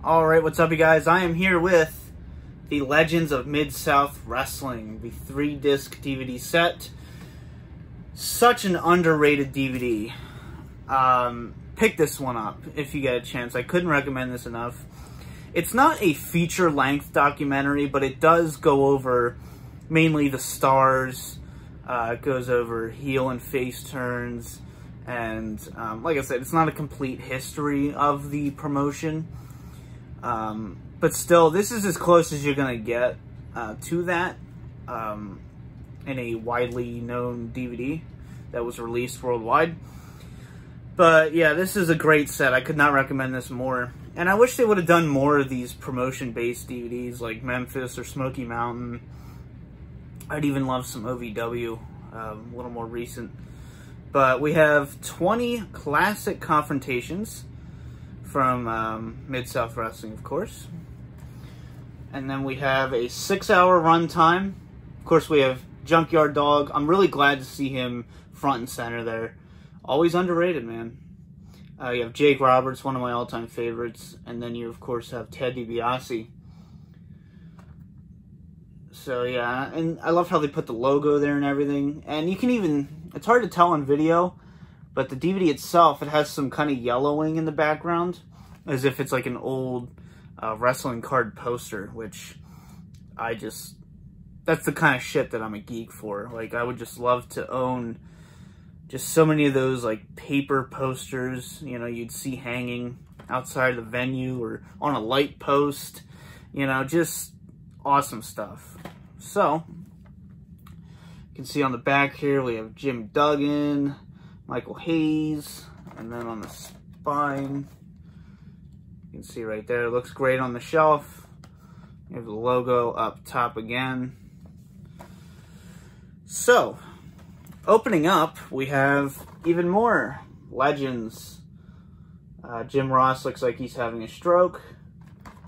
Alright, what's up you guys? I am here with the Legends of Mid-South Wrestling, the 3-disc DVD set. Such an underrated DVD. Pick this one up if you get a chance. I couldn't recommend this enough. It's not a feature-length documentary, but it does go over mainly the stars. It goes over heel and face turns. And like I said, it's not a complete history of the promotion. But still, this is as close as you're going to get to that in a widely known DVD that was released worldwide. But yeah, this is a great set. I could not recommend this more. And I wish they would have done more of these promotion-based DVDs like Memphis or Smoky Mountain. I'd even love some OVW, a little more recent. But we have 20 classic confrontations from Mid-South Wrestling, of course. And then we have a 6-hour runtime. Of course, we have Junkyard Dog. I'm really glad to see him front and center there. Always underrated, man. You have Jake Roberts, one of my all-time favorites. And then you, of course, have Ted Dibiase. So, yeah. And I love how they put the logo there and everything. And you can even... It's hard to tell on video, but the DVD itself, it has some kind of yellowing in the background, as if it's like an old wrestling card poster, which that's the kind of shit that I'm a geek for. Like, I would just love to own just so many of those, like, paper posters, you know, you'd see hanging outside the venue or on a light post, you know, just awesome stuff. So, you can see on the back here, we have Jim Duggan, Michael Hayes, and then on the spine, you can see right there, it looks great on the shelf. You have the logo up top again. So, opening up, we have even more legends. Jim Ross looks like he's having a stroke,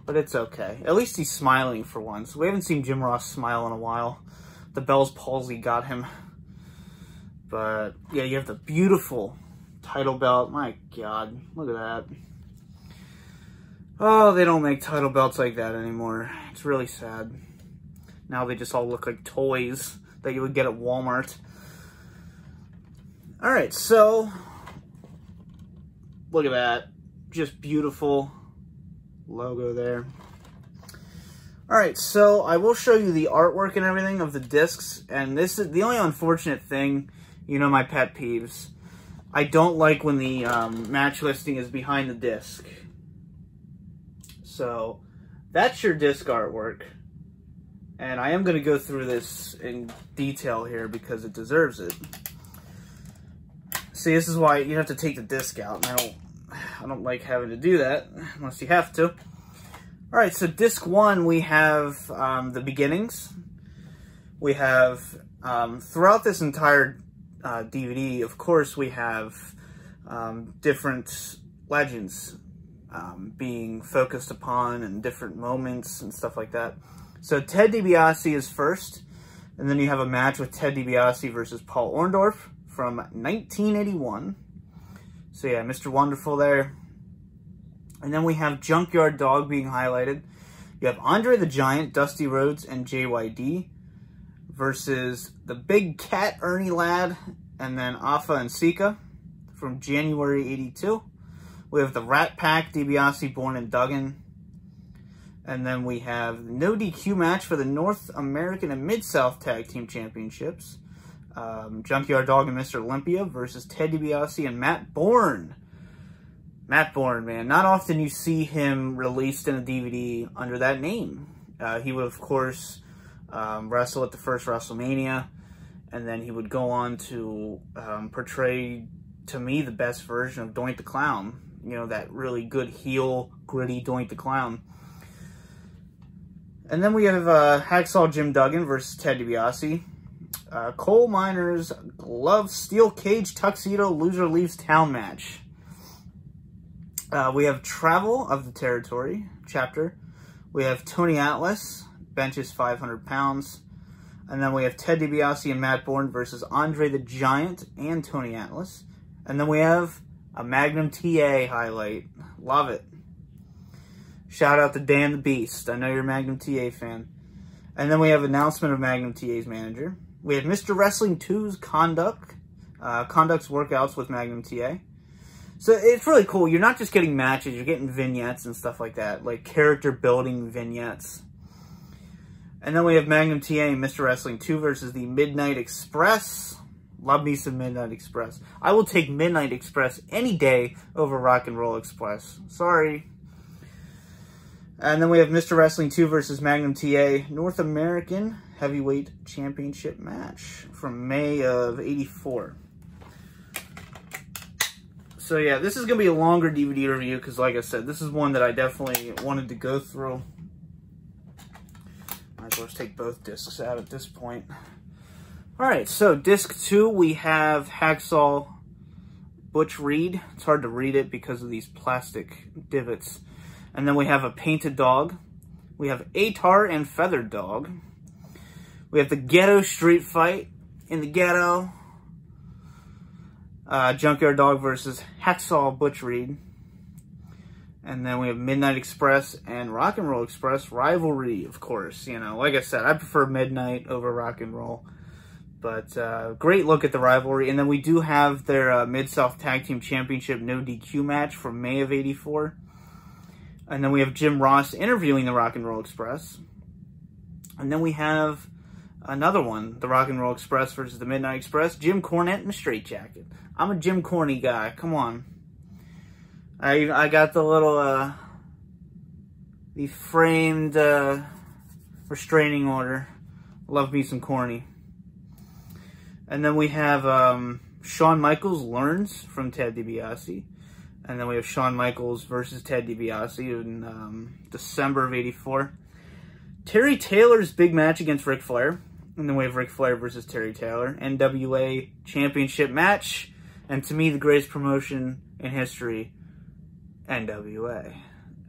but it's okay. At least he's smiling for once. We haven't seen Jim Ross smile in a while. The Bell's palsy got him. But, yeah, you have the beautiful title belt. My God, look at that. Oh, they don't make title belts like that anymore. It's really sad. Now they just all look like toys that you would get at Walmart. Alright, so, look at that. Just beautiful logo there. Alright, so I will show you the artwork and everything of the discs, and this is the only unfortunate thing, you know my pet peeves. I don't like when the match listing is behind the disc. So, that's your disc artwork. And I am going to go through this in detail here because it deserves it. See, this is why you have to take the disc out, and I don't like having to do that unless you have to. Alright, so disc 1, we have the beginnings. We have, throughout this entire DVD, of course, we have different legends being focused upon and different moments and stuff like that. So Ted Dibiase is first, and then you have a match with Ted Dibiase versus Paul Orndorff from 1981. So yeah, Mr. Wonderful there. And then we have Junkyard Dog being highlighted. You have Andre the Giant, Dusty Rhodes, and JYD versus the Big Cat, Ernie Ladd, and then Afa and Sika from January 82. We have the Rat Pack, DiBiase, Bourne, and Duggan. And then we have the no DQ match for the North American and Mid-South Tag Team Championships. Junkyard Dog and Mr. Olympia versus Ted Dibiase and Matt Bourne. Matt Bourne, man. Not often you see him released in a DVD under that name. He would, of course, wrestle at the first WrestleMania. And then he would go on to portray, to me, the best version of Doink the Clown. You know, that really good heel, gritty Doink the Clown. And then we have Hacksaw Jim Duggan versus Ted DiBiase. Coal Miners Glove Steel Cage Tuxedo Loser Leaves Town match. We have Travel of the Territory chapter. We have Tony Atlas, benches 500 pounds. And then we have Ted DiBiase and Matt Bourne versus Andre the Giant and Tony Atlas. And then we have a Magnum TA highlight. Love it. Shout out to Dan the Beast. I know you're a Magnum TA fan. And then we have announcement of Magnum TA's manager. We have Mr. Wrestling 2's conducts workouts with Magnum TA. So it's really cool. You're not just getting matches, you're getting vignettes and stuff like that, like character building vignettes. And then we have Magnum TA and Mr. Wrestling 2 versus the Midnight Express. Love me some Midnight Express. I will take Midnight Express any day over Rock and Roll Express. Sorry. And then we have Mr. Wrestling 2 versus Magnum TA North American Heavyweight Championship match from May of '84. So yeah, this is going to be a longer DVD review because, like I said, this is one that I definitely wanted to go through. Might as well just take both discs out at this point. Alright, so disc 2, we have Hacksaw Butch Reed. It's hard to read it because of these plastic divots. And then we have a painted dog. We have Atar and Feathered Dog. We have the Ghetto Street Fight in the Ghetto. Junkyard Dog versus Hacksaw Butch Reed. And then we have Midnight Express and Rock and Roll Express rivalry, of course. You know, like I said, I prefer Midnight over Rock and Roll. But great look at the rivalry. And then we do have their Mid-South Tag Team Championship No DQ match from May of '84. And then we have Jim Ross interviewing the Rock and Roll Express. And then we have another one, the Rock and Roll Express versus the Midnight Express. Jim Cornette in a straitjacket. I'm a Jim Corny guy. Come on. I got the little, the framed restraining order. Love me some Corny. And then we have Shawn Michaels learns from Ted Dibiase. And then we have Shawn Michaels versus Ted Dibiase in December of '84. Terry Taylor's big match against Ric Flair. And then we have Ric Flair versus Terry Taylor. NWA Championship match. And to me, the greatest promotion in history, NWA.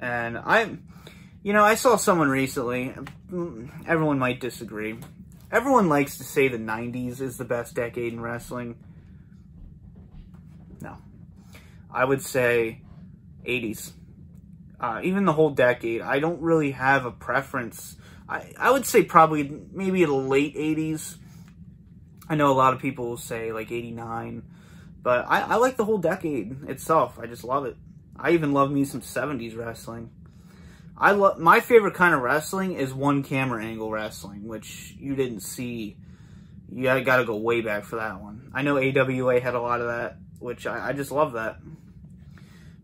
And I saw someone recently, everyone might disagree. Everyone likes to say the 90s is the best decade in wrestling. No. I would say 80s. Even the whole decade. I don't really have a preference. I would say probably maybe the late 80s. I know a lot of people will say like 89. But I like the whole decade itself. I just love it. I even love me some 70s wrestling. My favorite kind of wrestling is one camera angle wrestling, which you didn't see. You got to go way back for that one. I know AWA had a lot of that, which I just love that.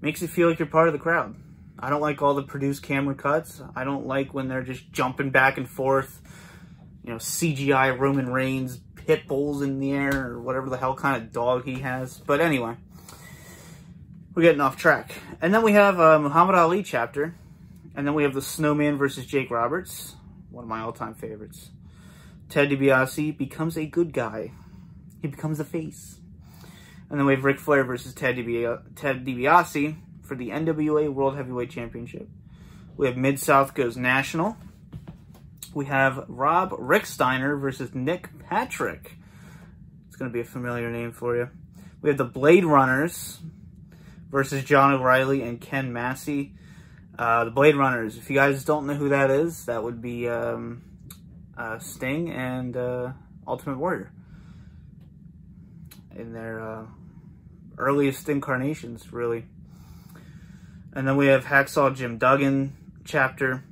Makes you feel like you're part of the crowd. I don't like all the produced camera cuts. I don't like when they're just jumping back and forth. You know, CGI Roman Reigns, pit bulls in the air, or whatever the hell kind of dog he has. But anyway, we're getting off track. And then we have Muhammad Ali chapter. And then we have the Snowman versus Jake Roberts. One of my all-time favorites. Ted Dibiase becomes a good guy. He becomes a face. And then we have Ric Flair versus Ted DiBiase for the NWA World Heavyweight Championship. We have Mid-South goes national. We have Rob Ricksteiner versus Nick Patrick. It's going to be a familiar name for you. We have the Blade Runners versus John O'Reilly and Ken Massey. The Blade Runners, if you guys don't know who that is, that would be Sting and Ultimate Warrior in their earliest incarnations, really. And then we have Hacksaw Jim Duggan chapter.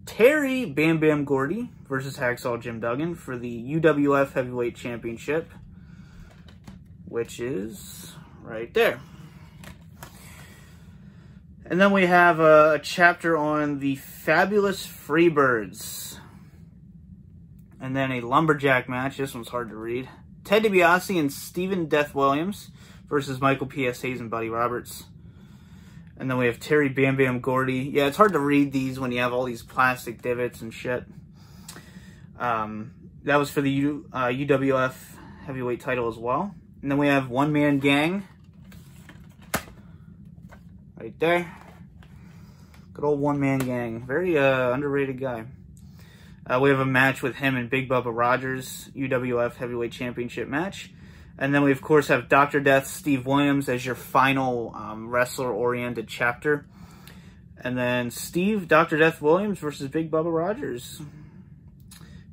Terry Bam Bam Gordy versus Hacksaw Jim Duggan for the UWF Heavyweight Championship, which is right there. And then we have a chapter on the Fabulous Freebirds. And then a lumberjack match. This one's hard to read. Ted DiBiase and Stephen Death Williams versus Michael P.S. Hayes and Buddy Roberts. And then we have Terry Bam Bam Gordy. Yeah, it's hard to read these when you have all these plastic divots and shit. That was for the UWF heavyweight title as well. And then we have One Man Gang. Right there. Good old One Man Gang. Very underrated guy. We have a match with him and Big Bubba Rogers, UWF Heavyweight Championship match. And then we, of course, have Dr. Death Steve Williams as your final wrestler-oriented chapter. And then Steve, Dr. Death Williams versus Big Bubba Rogers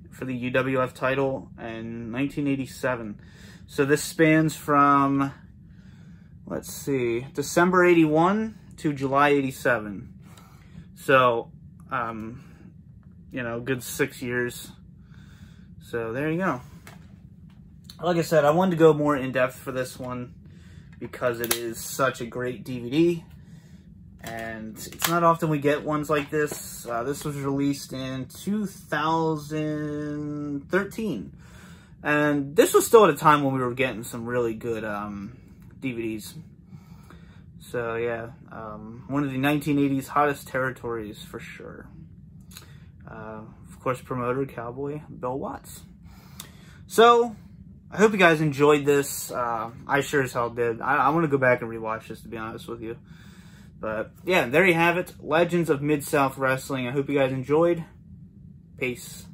for the UWF title in 1987. So this spans from, let's see, December 81 to July 87. So, you know, good 6 years. So there you go. Like I said, I wanted to go more in-depth for this one because it is such a great DVD. And it's not often we get ones like this. This was released in 2013. And this was still at a time when we were getting some really good DVDs. So yeah, one of the 1980s hottest territories for sure. Of course, promoter, cowboy, Bill Watts. So, I hope you guys enjoyed this. I sure as hell did. I want to go back and rewatch this, to be honest with you. But, yeah, there you have it. Legends of Mid-South Wrestling. I hope you guys enjoyed. Peace.